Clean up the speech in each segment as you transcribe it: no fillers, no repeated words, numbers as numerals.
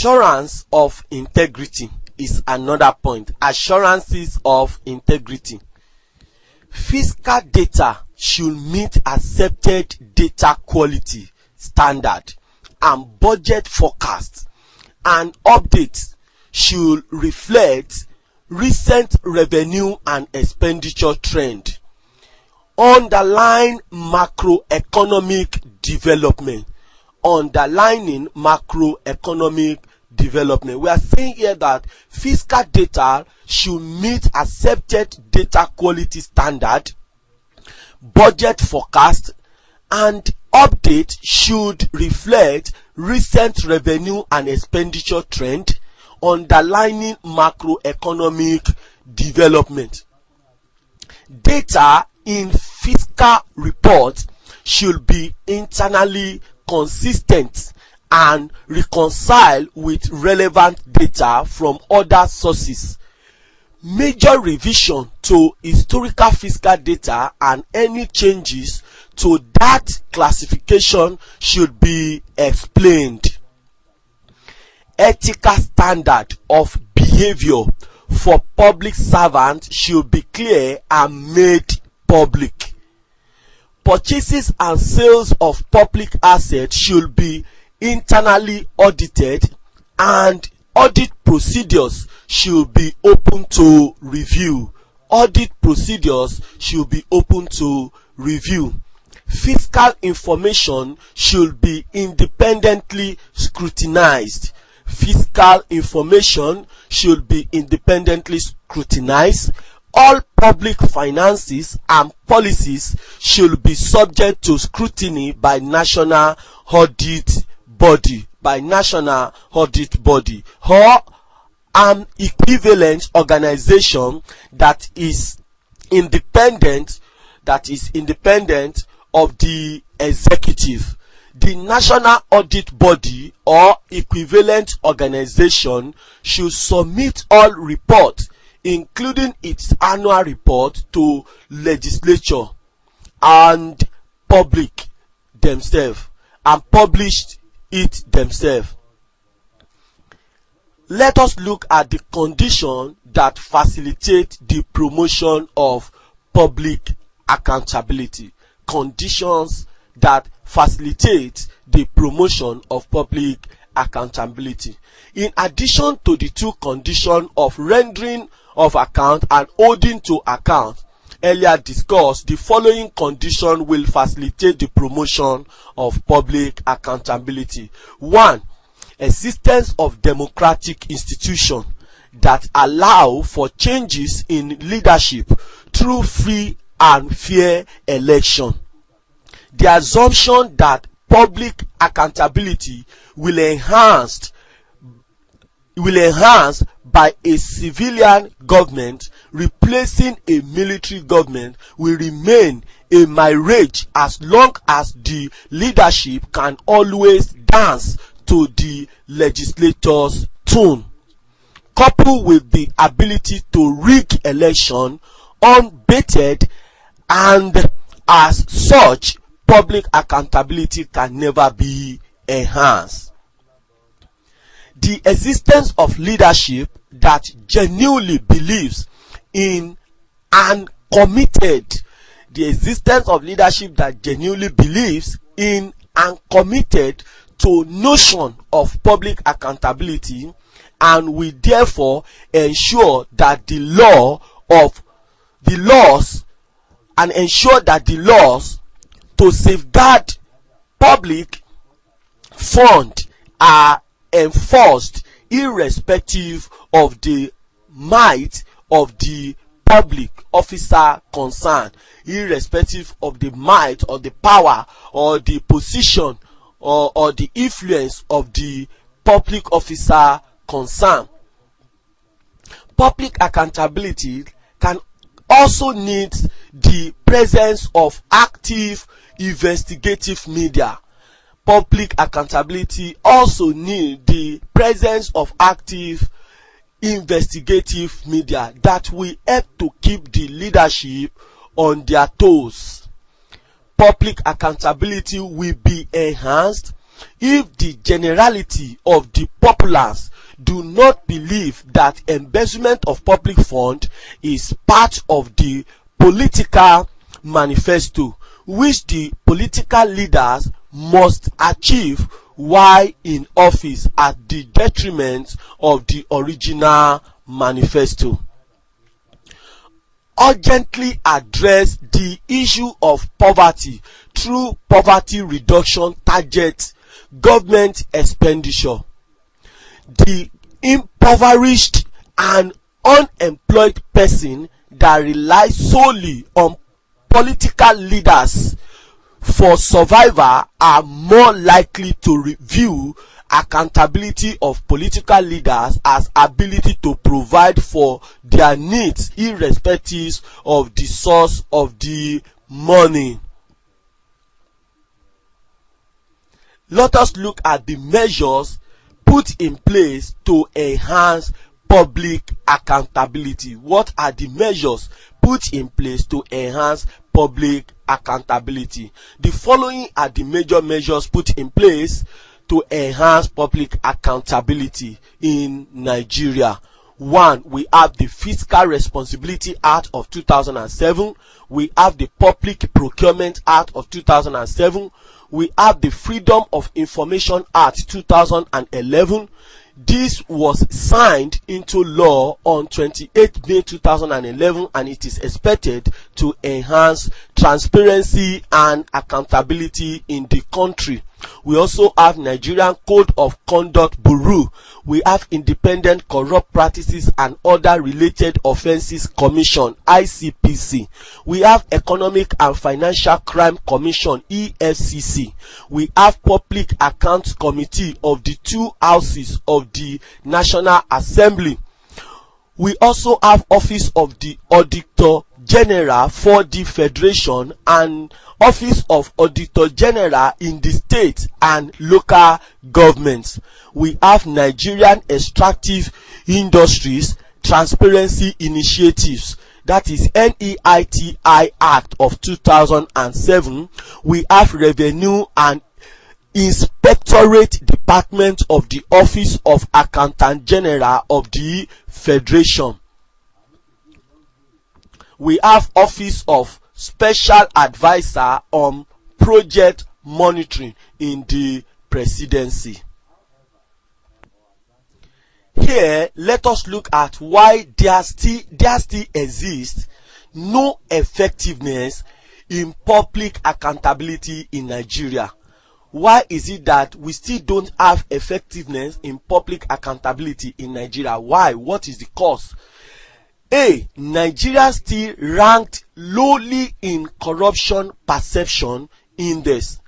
Assurance of integrity is another point. Assurances of integrity. Fiscal data should meet accepted data quality standard, and budget forecasts and updates should reflect recent revenue and expenditure trend, underline macroeconomic development. Underlining macroeconomic development. We are saying here that fiscal data should meet accepted data quality standard, budget forecast and update should reflect recent revenue and expenditure trend, underlining macroeconomic development. Data in fiscal reports should be internally consistent and reconcile with relevant data from other sources. Major revision to historical fiscal data and any changes to that classification should be explained. Ethical standard of behavior for public servants should be clear and made public. Purchases and sales of public assets should be internally audited, and audit procedures should be open to review. Audit procedures should be open to review. Fiscal information should be independently scrutinized. Fiscal information should be independently scrutinized. All public finances and policies should be subject to scrutiny by national audit body, or an equivalent organization that is independent of the executive. The national audit body or equivalent organization should submit all reports, including its annual report, to legislature and public themselves, and published it themselves. Let us look at the conditions that facilitate the promotion of public accountability. Conditions that facilitate the promotion of public accountability. In addition to the two conditions of rendering of account and holding to account earlier discussed, the following condition will facilitate the promotion of public accountability. 1. Existence of democratic institutions that allow for changes in leadership through free and fair election. The assumption that public accountability will enhance by a civilian government replacing a military government will remain a mirage as long as the leadership can always dance to the legislator's tune. Coupled with the ability to rig election unbated, and as such, public accountability can never be enhanced. The existence of leadership that genuinely believes in and committed. The existence of leadership that genuinely believes in and committed to notion of public accountability, and will therefore ensure that the laws to safeguard public fund are enforced irrespective of the might of the public officer concerned, irrespective of the might or the power or the position or the influence of the public officer concerned. Public accountability can also need the presence of active investigative media. Public accountability also needs the presence of active investigative media that will help to keep the leadership on their toes. Public accountability will be enhanced if the generality of the populace do not believe that embezzlement of public fund is part of the political manifesto which the political leaders must achieve while in office at the detriment of the original manifesto. Urgently address the issue of poverty through poverty reduction target government expenditure. The impoverished and unemployed person that relies solely on political leaders for survival are more likely to review accountability of political leaders as ability to provide for their needs irrespective of the source of the money. Let us look at the measures put in place to enhance public accountability. What are the measures put in place to enhance public accountability? The following are the major measures put in place to enhance public accountability in Nigeria. 1, we have the Fiscal Responsibility Act of 2007. We have the Public Procurement Act of 2007. We have the Freedom of Information Act 2011. This was signed into law on 28 May 2011, and it is expected to enhance transparency and accountability in the country. We also have Nigerian Code of Conduct Bureau. We have Independent Corrupt Practices and Other Related Offences Commission, ICPC. We have Economic and Financial Crime Commission, EFCC. We have Public Accounts Committee of the two houses of the National Assembly. We also have Office of the Auditor General for the Federation and Office of Auditor General in the state and local governments. We have Nigerian Extractive Industries Transparency Initiatives, that is NEITI Act of 2007. We have Revenue and Inspectorate Department of the Office of Accountant General of the Federation. We have Office of Special Advisor on Project Monitoring in the Presidency. Here, let us look at why there still exists no effectiveness in public accountability in Nigeria. Why is it that we still don't have effectiveness in public accountability in Nigeria? Why? What is the cause? A. Nigeria still ranked lowly in corruption perception index.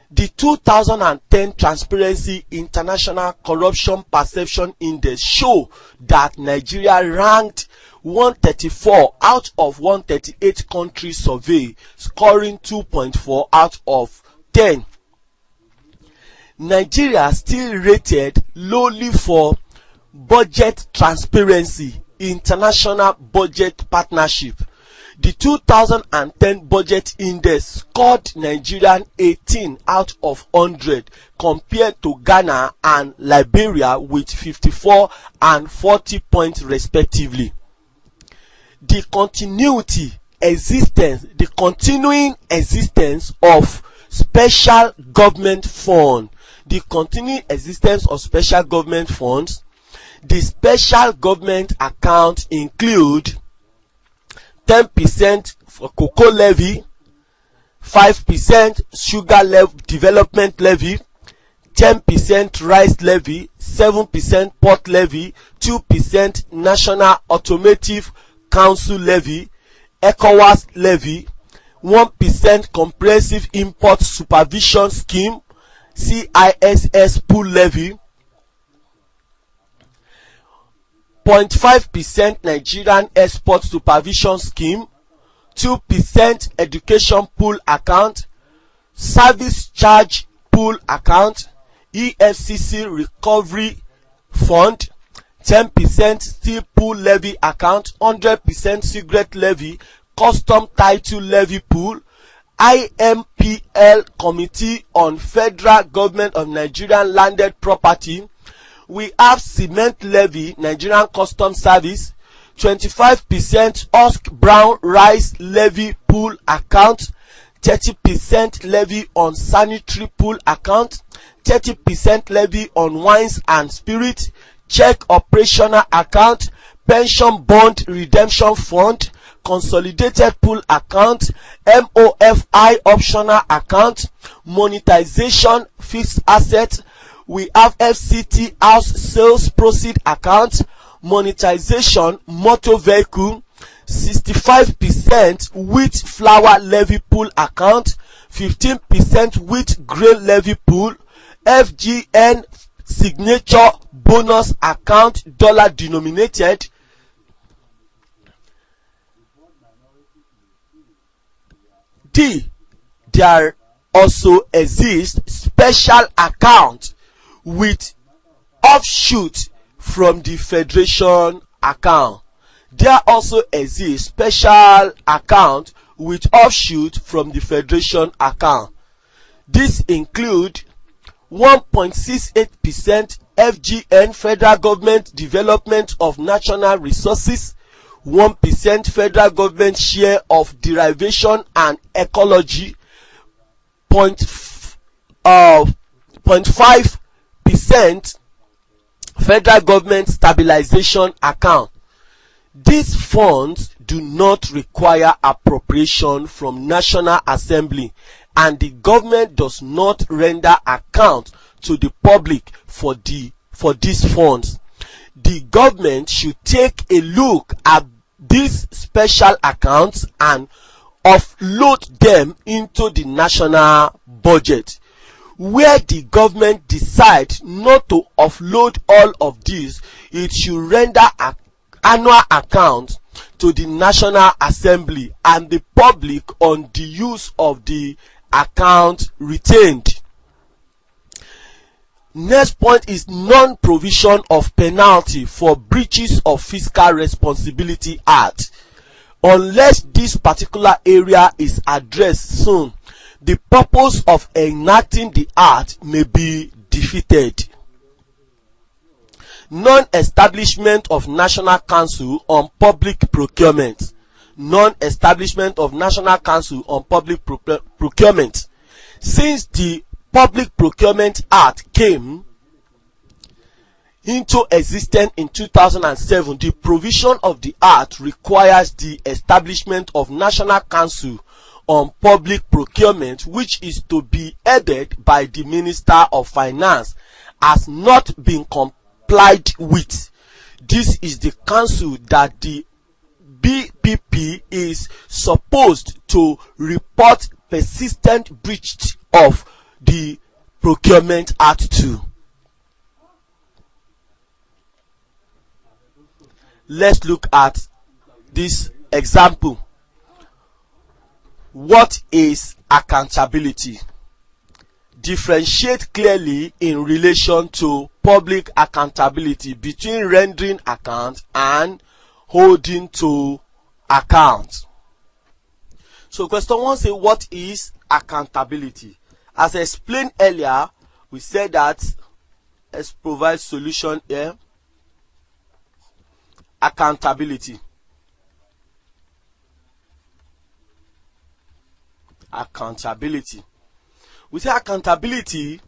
The 2010 Transparency International Corruption Perception Index show that Nigeria ranked 134 out of 138 countries surveyed, scoring 2.4 out of 10. Nigeria still rated lowly for budget transparency, international budget partnership. The 2010 budget index scored Nigerian 18 out of 100 compared to Ghana and Liberia with 54 and 40 points respectively. The continuing existence of special government fund. The continuing existence of special government funds. The special government account include 10% for cocoa levy, 5% sugar development levy, 10% rice levy, 7% port levy, 2% national automotive council levy, ECOWAS levy, 1% comprehensive import supervision scheme, CISS pool levy, 0.5% Nigerian export supervision scheme, 2% education pool account, service charge pool account, EFCC recovery fund, 10% steel pool levy account, 100% cigarette levy, custom title levy pool, IMPL Committee on Federal Government of Nigerian Landed Property. We have cement levy, Nigerian Customs Service, 25% husk brown rice levy pool account, 30% levy on sanitary pool account, 30% levy on wines and spirits, check operational account, pension bond redemption fund, consolidated pool account, MOFI optional account, monetization fixed asset. We have FCT house sales proceed account, monetization motor vehicle, 65% wheat flour levy pool account, 15% wheat grain levy pool, FGN signature bonus account dollar denominated. There also exists special account with offshoot from the federation account. There also exists special account with offshoot from the federation account. This include 1.68% FGN Federal Government Development of National Resources, 1% Federal Government Share of Derivation and Ecology, 0.5% Federal Government Stabilization Account. These funds do not require appropriation from National Assembly, and the government does not render account to the public for these funds. The government should take a look at these special accounts and offload them into the national budget. Where the government decides not to offload all of these, it should render an annual account to the National Assembly and the public on the use of the account retained. Next point is non-provision of penalty for breaches of Fiscal Responsibility Act. Unless this particular area is addressed soon, the purpose of enacting the act may be defeated. Non-establishment of National Council on Public Procurement. Non-establishment of National Council on Public Procurement. Since the Public Procurement Act came into existence in 2007, the provision of the Act requires the establishment of National Council on Public Procurement, which is to be headed by the Minister of Finance, has not been complied with. This is the council that the BPP is supposed to report persistent breach of the Procurement Act to. Let's look at this example. What is accountability? Differentiate clearly in relation to public accountability between rendering account and holding to account. So question 1 says, what is accountability? As explained earlier, we said that, let's provide solution here. Accountability. Accountability. We say accountability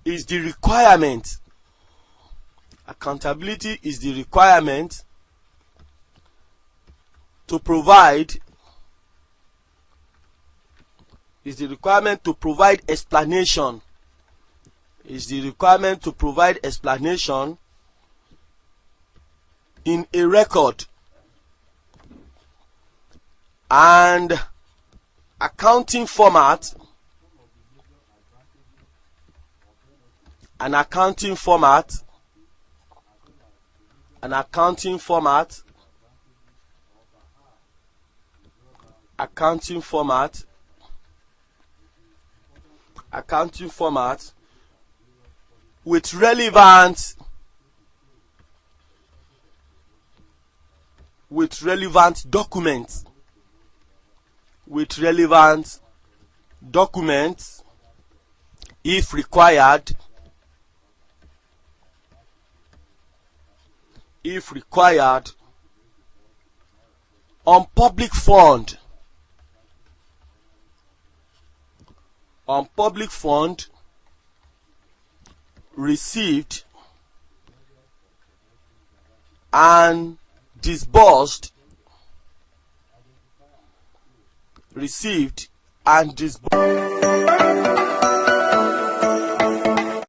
is the requirement. Accountability is the requirement to provide explanation. Is the requirement to provide explanation in a record and accounting format. An accounting format with relevant documents. with relevant documents if required, on public fund received and disbursed